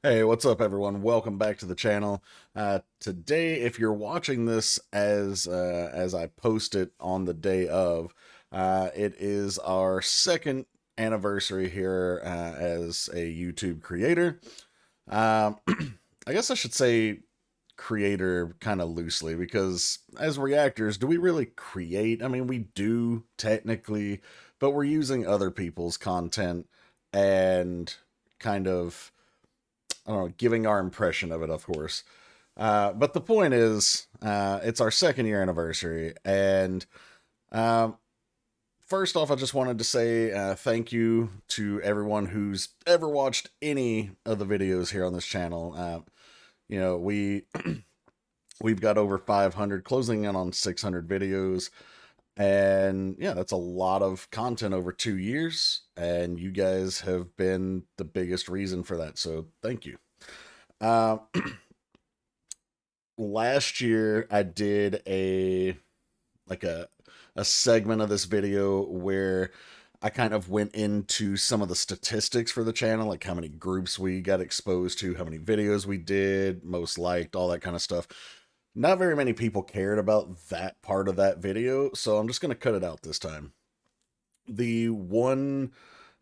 Hey, what's up, everyone? Welcome back to the channel. Today, if you're watching this as I post it on the day of, it is our second anniversary here as a YouTube creator. Um, I guess I should say creator kind of loosely because as reactors, do we really create? I mean, we do technically, but we're using other people's content and kind of I don't know, giving our impression of it, of course. But the point is, it's our second year anniversary. And um, first off, I just wanted to say thank you to everyone who's ever watched any of the videos here on this channel. We've got over 500, closing in on 600 videos. And yeah, that's a lot of content over 2 years. And you guys have been the biggest reason for that. So thank you. Uh, Last year I did like a segment of this video where I kind of went into some of the statistics for the channel, like how many groups we got exposed to, how many videos we did, most liked, all that kind of stuff. Not very many people cared about that part of that video, so I'm just going to cut it out this time. The one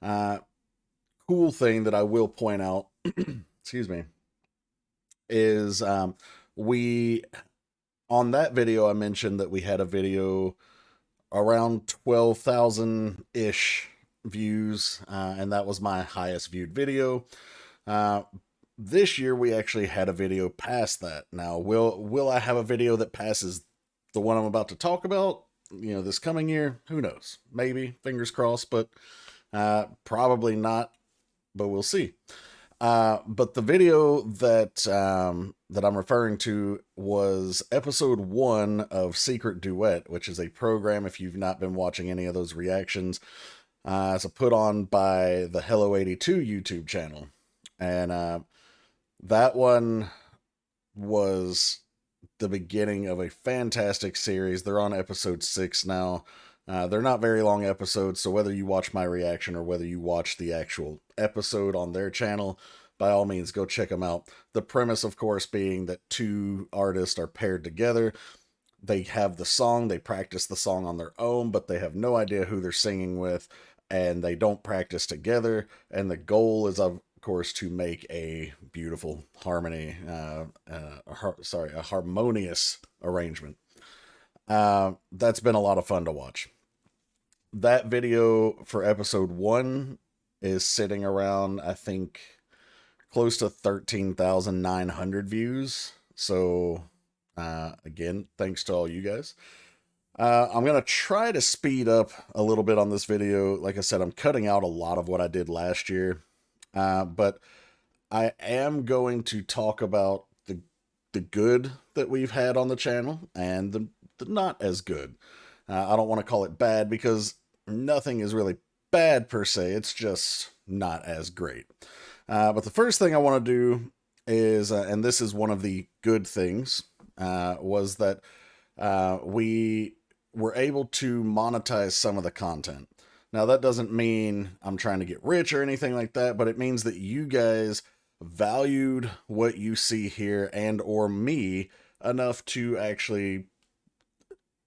uh, cool thing that I will point out, excuse me, is we on that video, I mentioned that we had a video around 12,000 ish views, and that was my highest viewed video. Uh, this year, we actually had a video past that. Now, will I have a video that passes the one I'm about to talk about? This coming year, who knows? Maybe, fingers crossed, but probably not. But we'll see. But the video that I'm referring to was episode 1 of Secret Duet, which is a program, if you've not been watching any of those reactions, it's a put on by the Hello 82 YouTube channel. And that one was the beginning of a fantastic series. They're on episode 6 now. They're not very long episodes, so whether you watch my reaction or whether you watch the actual episode on their channel, by all means, go check them out. The premise, of course, being that two artists are paired together. They have the song, they practice the song on their own, but they have no idea who they're singing with, and they don't practice together. And the goal is, of course, to make a beautiful harmony, a harmonious arrangement. That's been a lot of fun to watch. That video for episode 1 is sitting around, I think, close to 13,900 views. So, again, thanks to all you guys. I'm going to try to speed up a little bit on this video. Like I said, I'm cutting out a lot of what I did last year. But I am going to talk about the good that we've had on the channel and the not as good. I don't want to call it bad because nothing is really bad per se. It's just not as great. But the first thing I want to do is, and this is one of the good things, was that we were able to monetize some of the content. Now, that doesn't mean I'm trying to get rich or anything like that, but it means that you guys valued what you see here and or me enough to actually,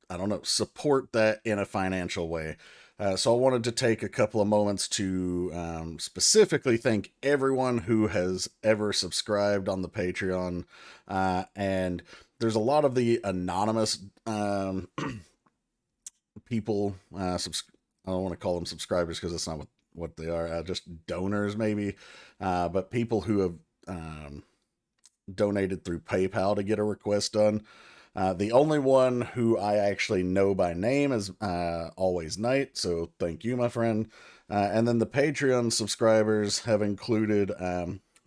I don't know, support that in a financial way. So I wanted to take a couple of moments to specifically thank everyone who has ever subscribed on the Patreon. And there's a lot of the anonymous people, I don't want to call them subscribers because that's not what they are, just donors maybe. But people who have donated through PayPal to get a request done. The only one who I actually know by name is Always Night, so thank you, my friend. And then the Patreon subscribers have included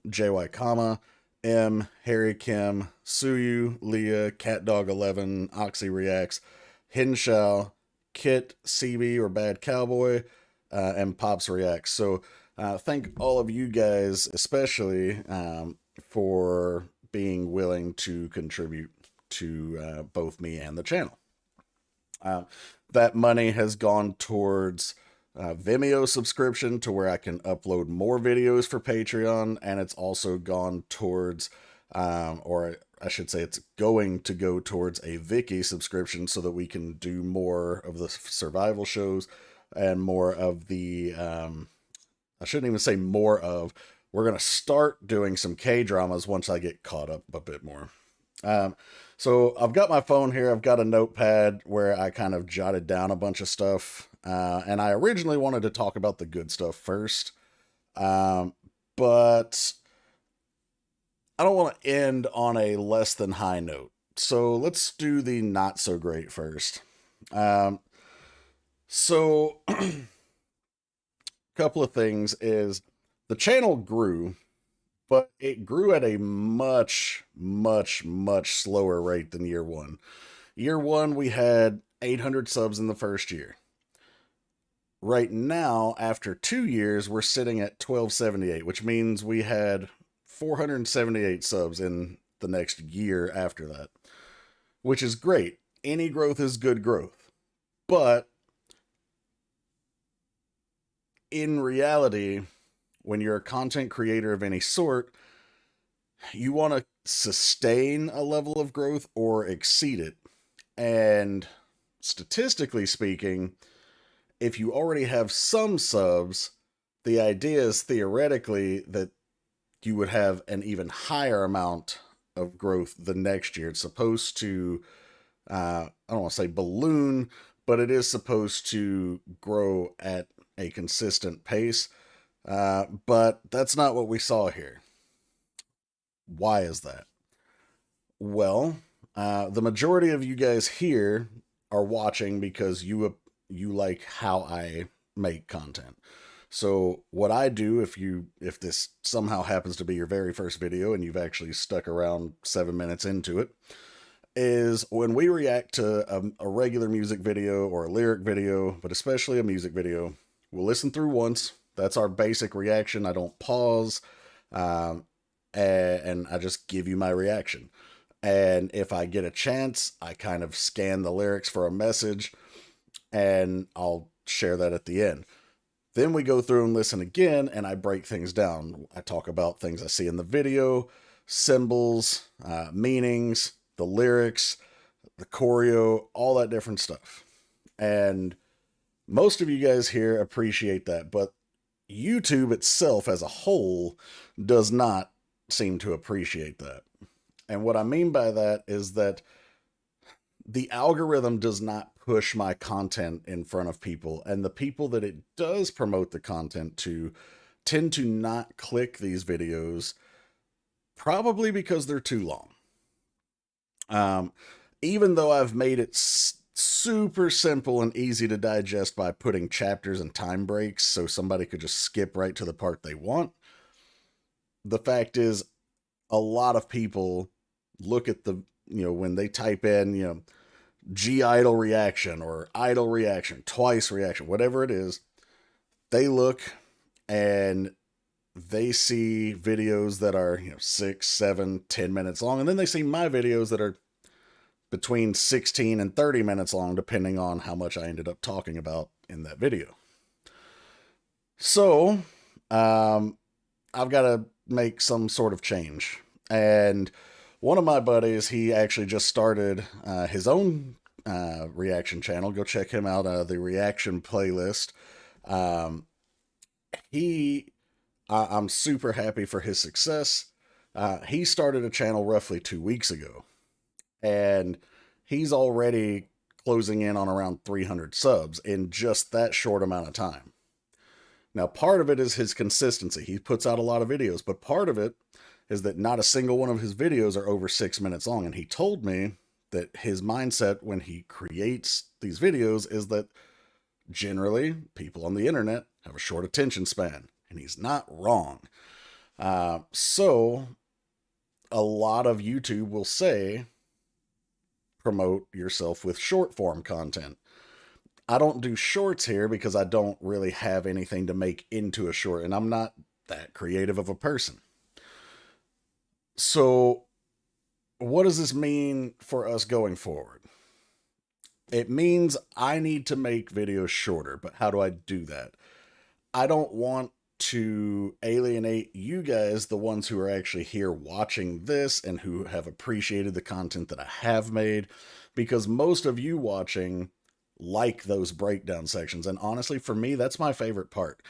JY Kama, M, Harry Kim, Suyu, Leah, CatDog11, Oxy Reacts, Hinshao, Kit, CB or Bad Cowboy, and Pops Reacts. So thank all of you guys, especially for being willing to contribute to both me and the channel. That money has gone towards Vimeo subscription to where I can upload more videos for Patreon, and it's also gone towards, or I should say it's going to go towards a Viki subscription so that we can do more of the survival shows and more of the, I shouldn't even say more of, we're going to start doing some K-dramas once I get caught up a bit more. So I've got my phone here. I've got a notepad where I kind of jotted down a bunch of stuff. And I originally wanted to talk about the good stuff first. But I don't want to end on a less than high note. So let's do the not so great first. So a couple of things is the channel grew, but it grew at a much, much, much slower rate than year one. Year one, we had 800 subs in the first year. Right now, after 2 years, we're sitting at 1278, which means we had 478 subs in the next year after that, which is great. Any growth is good growth. But in reality, when you're a content creator of any sort, you want to sustain a level of growth or exceed it. And statistically speaking, if you already have some subs, the idea is theoretically that you would have an even higher amount of growth the next year. It's supposed to, I don't want to say balloon, but it is supposed to grow at a consistent pace. But that's not what we saw here. Why is that? Well, the majority of you guys here are watching because you like how I make content. So what I do, if this somehow happens to be your very first video and you've actually stuck around 7 minutes into it, is when we react to a regular music video or a lyric video, but especially a music video, we'll listen through once. That's our basic reaction. I don't pause, and I just give you my reaction. And if I get a chance, I kind of scan the lyrics for a message, and I'll share that at the end. Then we go through and listen again, and I break things down. I talk about things I see in the video, symbols, meanings, the lyrics, the choreo, all that different stuff. And most of you guys here appreciate that, but YouTube itself as a whole does not seem to appreciate that. And what I mean by that is that the algorithm does not push my content in front of people, and the people that it does promote the content to tend to not click these videos, probably because they're too long. Even though I've made it super simple and easy to digest by putting chapters and time breaks so somebody could just skip right to the part they want, the fact is a lot of people look at the, when they type in, G idol reaction or idol reaction, twice reaction, whatever it is, they look and they see videos that are 6, 7, 10 minutes long, and then they see my videos that are between 16 and 30 minutes long, depending on how much I ended up talking about in that video. So I've got to make some sort of change. And one of my buddies, he actually just started his own reaction channel. Go check him out, the reaction playlist. I'm super happy for his success. He started a channel roughly 2 weeks ago, and he's already closing in on around 300 subs in just that short amount of time. Now, part of it is his consistency. He puts out a lot of videos, but part of it is that not a single one of his videos are over 6 minutes long. And he told me that his mindset when he creates these videos is that generally people on the internet have a short attention span, and he's not wrong. So a lot of YouTube will say, promote yourself with short form content. I don't do shorts here because I don't really have anything to make into a short, and I'm not that creative of a person. So what does this mean for us going forward? It means I need to make videos shorter, but how do I do that? I don't want to alienate you guys, the ones who are actually here watching this and who have appreciated the content that I have made, because most of you watching like those breakdown sections. And honestly, for me, that's my favorite part.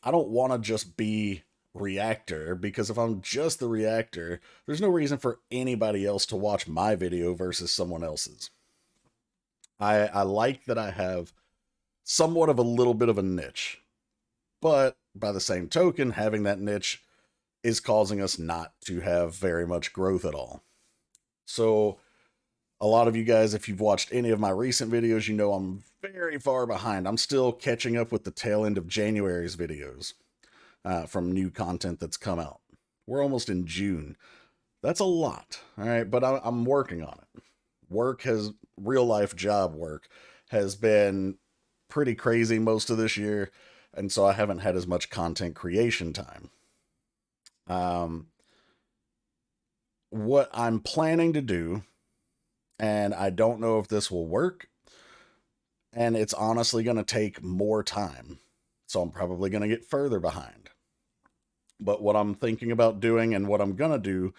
I don't want to just be reactor, because if I'm just the reactor, there's no reason for anybody else to watch my video versus someone else's. I like that I have somewhat of a little bit of a niche. But by the same token, having that niche is causing us not to have very much growth at all. So, a lot of you guys, if you've watched any of my recent videos, you know I'm very far behind. I'm still catching up with the tail end of January's videos from new content that's come out. We're almost in June. That's a lot, all right? But I'm working on it. Real life job work has been pretty crazy most of this year, and so I haven't had as much content creation time. What I'm planning to do, and I don't know if this will work, and it's honestly going to take more time, so I'm probably going to get further behind. But what I'm thinking about doing and what I'm going to do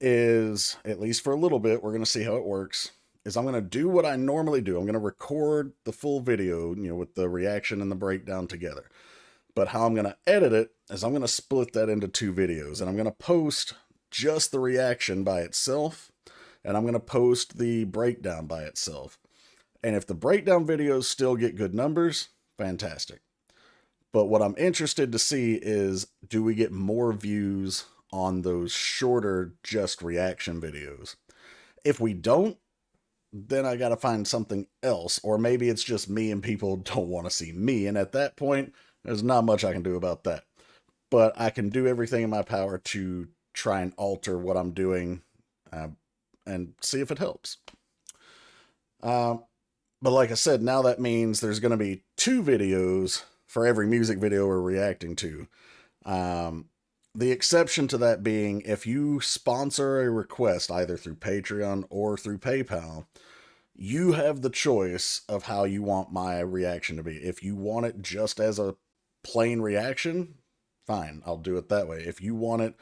is, at least for a little bit, we're going to see how it works, is I'm going to do what I normally do. I'm going to record the full video, with the reaction and the breakdown together. But how I'm going to edit it is I'm going to split that into 2 videos, and I'm going to post just the reaction by itself, and I'm going to post the breakdown by itself. And if the breakdown videos still get good numbers, fantastic. But what I'm interested to see is, do we get more views on those shorter just reaction videos? If we don't, then I got to find something else, or maybe it's just me and people don't want to see me, and at that point, there's not much I can do about that. But I can do everything in my power to try and alter what I'm doing and see if it helps. But like I said, now that means there's going to be 2 videos for every music video we're reacting to. The exception to that being, if you sponsor a request either through Patreon or through PayPal, you have the choice of how you want my reaction to be. If you want it just as a plain reaction, fine, I'll do it that way. If you want it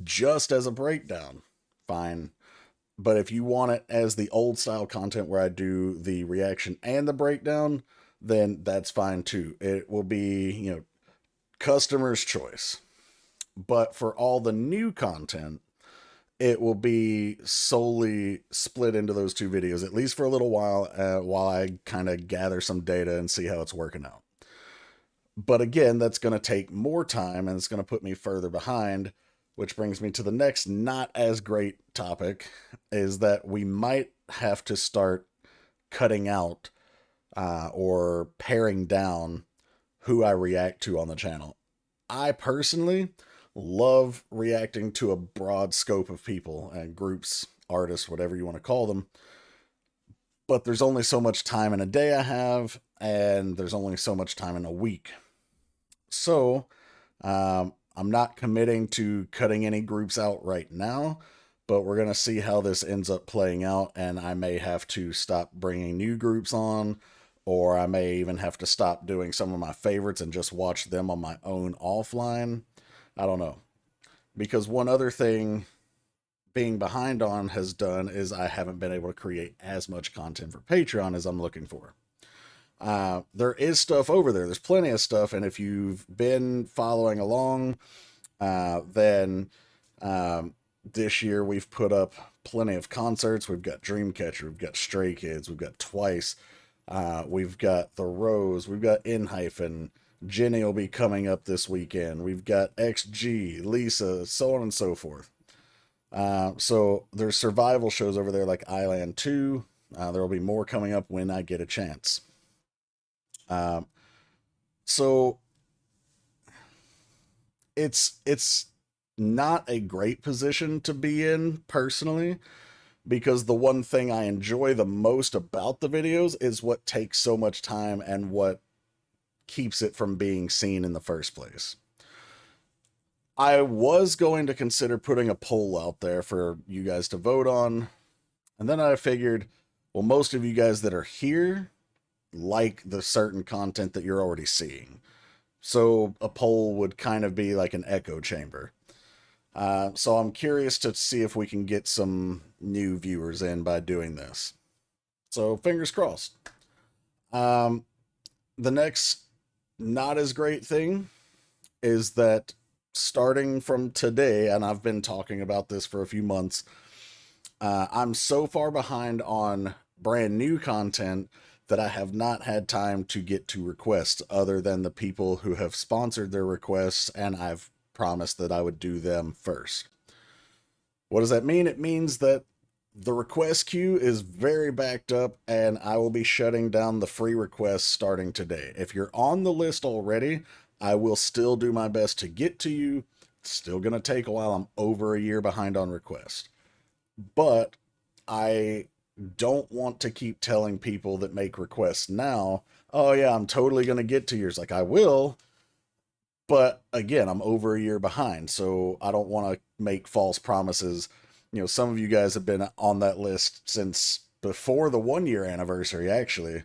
just as a breakdown, fine. But if you want it as the old style content where I do the reaction and the breakdown, then that's fine too. It will be, customer's choice. But for all the new content, it will be solely split into those 2 videos, at least for a little while I kind of gather some data and see how it's working out. But again, that's going to take more time, and it's going to put me further behind, which brings me to the next not as great topic, is that we might have to start cutting out or paring down who I react to on the channel. I personally love reacting to a broad scope of people and groups, artists, whatever you want to call them. But there's only so much time in a day I have, and there's only so much time in a week. So, I'm not committing to cutting any groups out right now, but we're going to see how this ends up playing out, and I may have to stop bringing new groups on, or I may even have to stop doing some of my favorites and just watch them on my own offline. I don't know. Because one other thing being behind on has done is I haven't been able to create as much content for Patreon as I'm looking for. There is stuff over there. There's plenty of stuff, and if you've been following along, then this year we've put up plenty of concerts. We've got Dreamcatcher, we've got Stray Kids, we've got Twice, we've got The Rose, we've got N-Hyphen, Jenny will be coming up this weekend, we've got XG, Lisa, so on and so forth. So there's survival shows over there like Island 2. There will be more coming up when I get a chance. So it's not a great position to be in personally, because the one thing I enjoy the most about the videos is what takes so much time and what keeps it from being seen in the first place. I was going to consider putting a poll out there for you guys to vote on, and then I figured, Well, most of you guys that are here like the certain content that you're already seeing. So a poll would kind of be like an echo chamber. So I'm curious to see if we can get some new viewers in by doing this. So fingers crossed. Um, the next not as great thing is that starting from today, and I've been talking about this for a few months, I'm so far behind on brand new content that I have not had time to get to requests other than the people who have sponsored their requests, and I've promised that I would do them first. What does that mean? It means that the request queue is very backed up, and I will be shutting down the free requests starting today. If you're on the list already, I will still do my best to get to you. It's still going to take a while. I'm over a year behind on requests. But I don't want to keep telling people that make requests now, oh yeah, I'm totally going to get to yours. Like, I will, but again, I'm over a year behind, so I don't want to make false promises. You know, some of you guys have been on that list since before the 1 year anniversary, actually.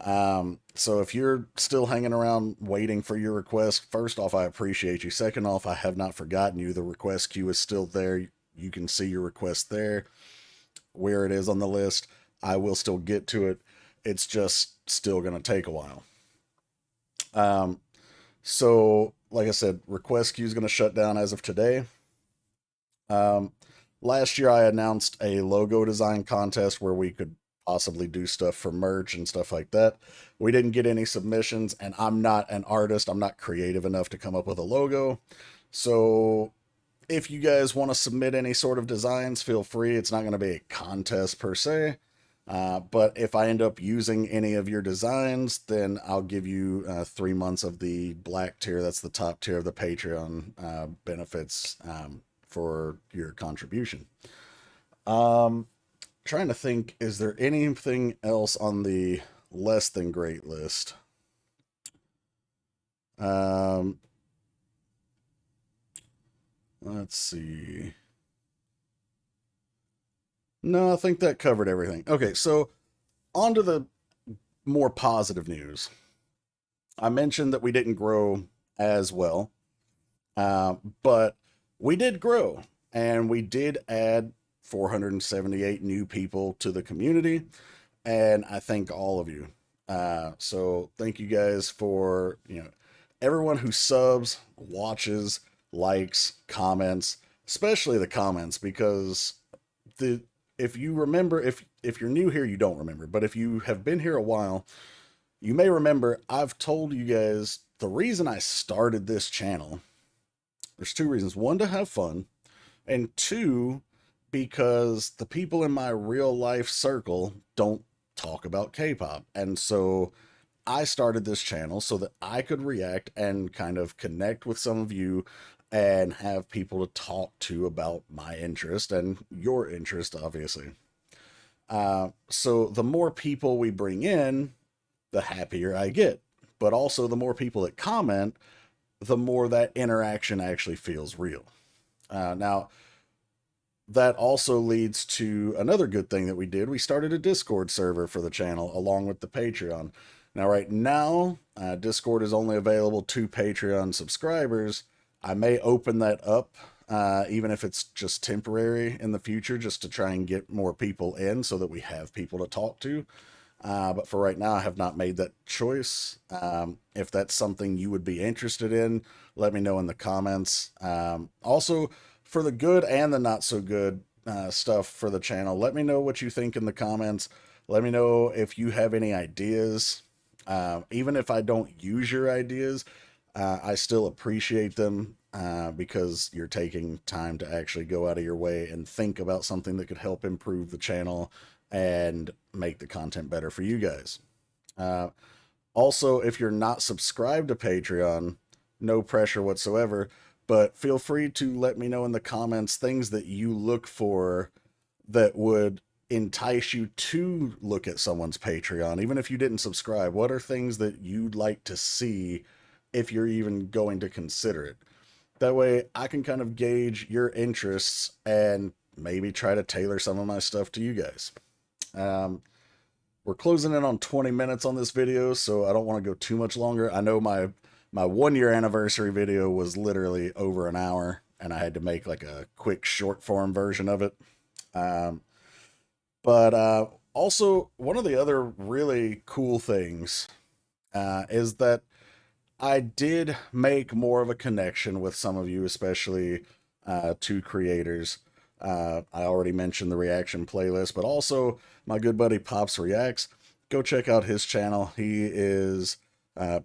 So if you're still hanging around waiting for your request, first off, I appreciate you. Second off, I have not forgotten you. The request queue is still there. You can see your request there, where it is on the list. I will still get to it. It's just still going to take a while. So like I said, request queue is going to shut down as of today. Last year I announced a logo design contest where we could possibly do stuff for merch and stuff like that. We didn't get any submissions, and I'm not an artist. I'm not creative enough to come up with a logo. So if you guys want to submit any sort of designs, feel free. It's not going to be a contest per se. But if I end up using any of your designs, then I'll give you 3 months of the black tier. That's the top tier of the Patreon benefits for your contribution. Trying to think, is there anything else on the less than great list? Let's see. No, I think that covered everything. Okay, so on to the more positive news. I mentioned that we didn't grow as well, but we did grow, and we did add 478 new people to the community, and I thank all of you. So thank you guys for, everyone who subs, watches, likes, comments, especially the comments, because the if you remember, if you're new here, you don't remember, but if you have been here a while, you may remember I've told you guys the reason I started this channel. There's two reasons. One, to have fun, and two, because the people in my real life circle don't talk about K-pop. And so I started this channel so that I could react and kind of connect with some of you and have people to talk to about my interest and your interest, obviously. So the more people we bring in, the happier I get. But also, the more people that comment, the more that interaction actually feels real. Now, that also leads to another good thing that we did. We started a Discord server for the channel along with the Patreon. Now, right now, Discord is only available to Patreon subscribers. I may open that up, even if it's just temporary in the future, just to try and get more people in so that we have people to talk to. But for right now, I have not made that choice. If that's something you would be interested in, let me know in the comments. Also, for the good and the not so good stuff for the channel, let me know what you think in the comments. Let me know if you have any ideas. Even if I don't use your ideas, I still appreciate them because you're taking time to actually go out of your way and think about something that could help improve the channel and make the content better for you guys. Also, if you're not subscribed to Patreon, no pressure whatsoever, but feel free to let me know in the comments things that you look for that would entice you to look at someone's Patreon, even if you didn't subscribe. What are things that you'd like to see if you're even going to consider it? That way I can kind of gauge your interests and maybe try to tailor some of my stuff to you guys. we're closing in on 20 minutes on this video, so I don't want to go too much longer. I know my 1 year anniversary video was literally over an hour, and I had to make like a quick short form version of it. Um, but also, one of the other really cool things is that I did make more of a connection with some of you, especially two creators. I already mentioned the reaction playlist, but also my good buddy Pops Reacts. Go check out his channel. He is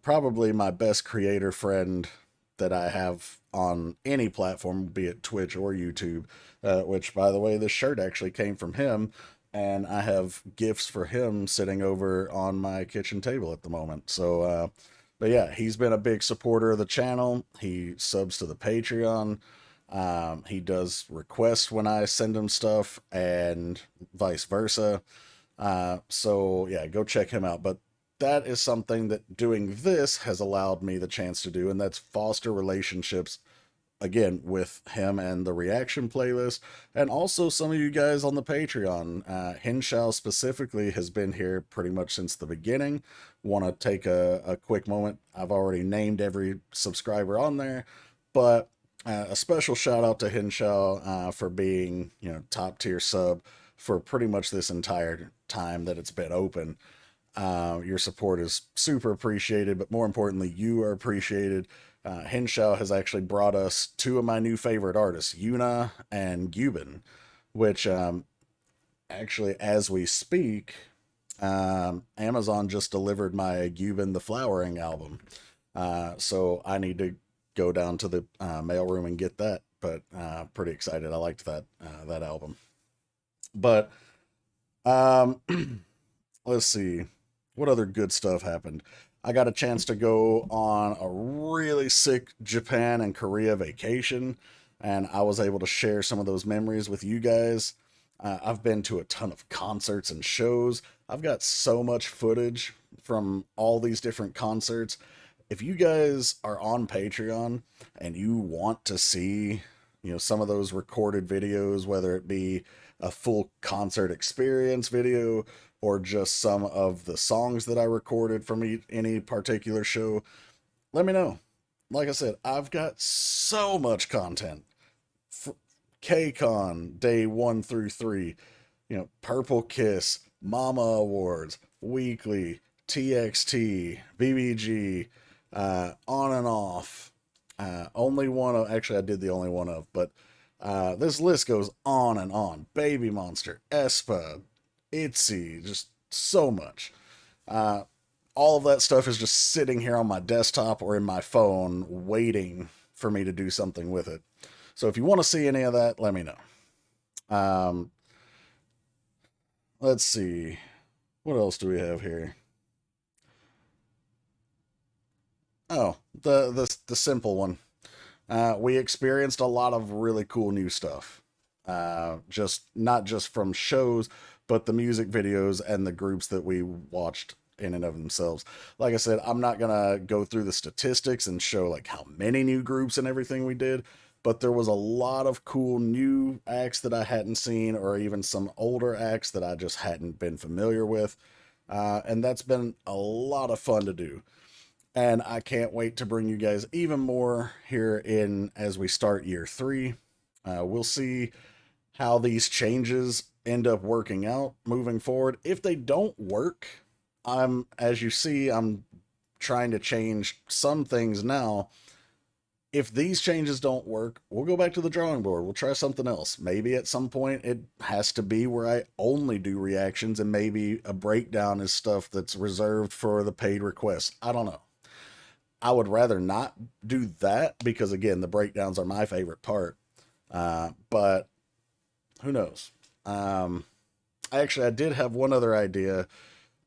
probably my best creator friend that I have on any platform, be it Twitch or YouTube. Which, by the way, this shirt actually came from him, and I have gifts for him sitting over on my kitchen table at the moment. So, but yeah, he's been a big supporter of the channel. He subs to the Patreon. He does requests when I send him stuff, and vice versa. So yeah, go check him out. But that is something that doing this has allowed me the chance to do, and that's foster relationships again with him and the reaction playlist, and also some of you guys on the Patreon. Hinshao specifically has been here pretty much since the beginning. Want to take a quick moment. I've already named every subscriber on there, but a special shout out to Hinshao for being, top tier sub for pretty much this entire time that it's been open. Your support is super appreciated, but more importantly, you are appreciated. Hinshao has actually brought us two of my new favorite artists, Yuna and Gubin, which actually, as we speak, Amazon just delivered my Gubin the Flowering album. So I need to go down to the mailroom and get that. But pretty excited. I liked that album. But um, let's see. What other good stuff happened? I got a chance to go on a really sick Japan and Korea vacation, and I was able to share some of those memories with you guys. I've been to a ton of concerts and shows. I've got so much footage from all these different concerts. If you guys are on Patreon and you want to see, some of those recorded videos, whether it be a full concert experience video or just some of the songs that I recorded from any particular show, let me know. Like I said, I've got so much content. KCON day 1 through 3, Purple Kiss, Mama Awards, Weekly, TXT, BBG, on and off. Only one of, actually, I did the only one of, but this list goes on and on. Baby Monster, aespa, ITZY, just so much. All of that stuff is just sitting here on my desktop or in my phone waiting for me to do something with it. So if you want to see any of that, let me know. Let's see. What else do we have here? Oh, the simple one. We experienced a lot of really cool new stuff. Just not just from shows, but the music videos and the groups that we watched in and of themselves. Like I said, I'm not gonna go through the statistics and show like how many new groups and everything we did, but there was a lot of cool new acts that I hadn't seen, or even some older acts that I just hadn't been familiar with. And that's been a lot of fun to do. And I can't wait to bring you guys even more here in as we start year 3. We'll see how these changes end up working out moving forward. If they don't work, as you see, I'm trying to change some things now. If these changes don't work, we'll go back to the drawing board. We'll try something else. Maybe at some point it has to be where I only do reactions, and maybe a breakdown is stuff that's reserved for the paid requests. I don't know. I would rather not do that because, again, the breakdowns are my favorite part. But who knows? Actually, I did have one other idea,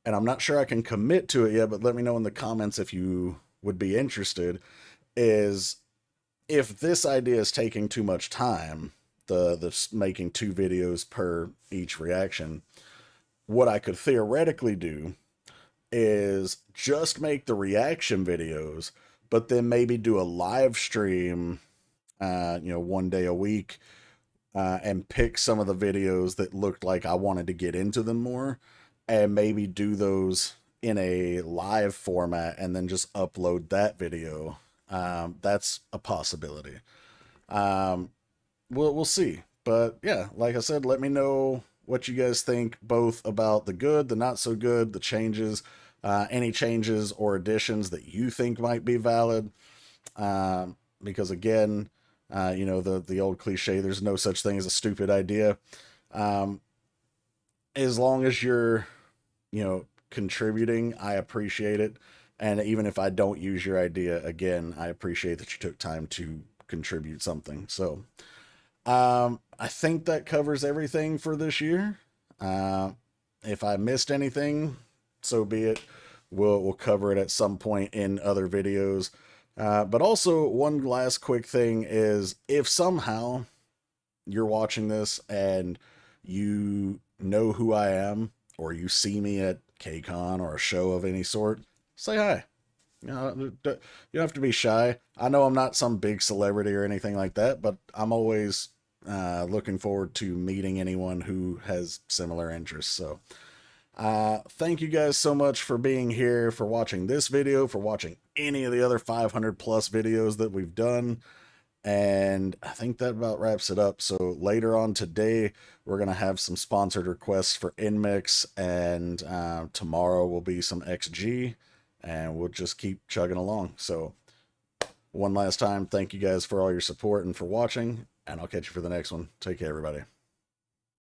and I'm not sure I can commit to it yet, but let me know in the comments if you would be interested. Is if this idea is taking too much time, the making 2 videos per each reaction, what I could theoretically do is just make the reaction videos, but then maybe do a live stream, 1 day a week, and pick some of the videos that looked like I wanted to get into them more, and maybe do those in a live format and then just upload that video. That's a possibility. Um, we'll see. But yeah, like I said, let me know what you guys think, both about the good, the not so good, the changes, any changes or additions that you think might be valid. Because again, the old cliche, there's no such thing as a stupid idea. Um, as long as you're, contributing, I appreciate it. And even if I don't use your idea, again, I appreciate that you took time to contribute something. So, I think that covers everything for this year. Uh, if I missed anything, so be it. We'll cover it at some point in other videos. But also, one last quick thing is, if somehow you're watching this and you know who I am, or you see me at KCON or a show of any sort, say hi. You don't have to be shy. I know I'm not some big celebrity or anything like that, but I'm always looking forward to meeting anyone who has similar interests. So, thank you guys so much for being here, for watching this video, for watching any of the other 500 plus videos that we've done. And I think that about wraps it up. So later on today, we're going to have some sponsored requests for InMix, and tomorrow will be some XG, and we'll just keep chugging along. So one last time, thank you guys for all your support and for watching, and I'll catch you for the next one. Take care, everybody.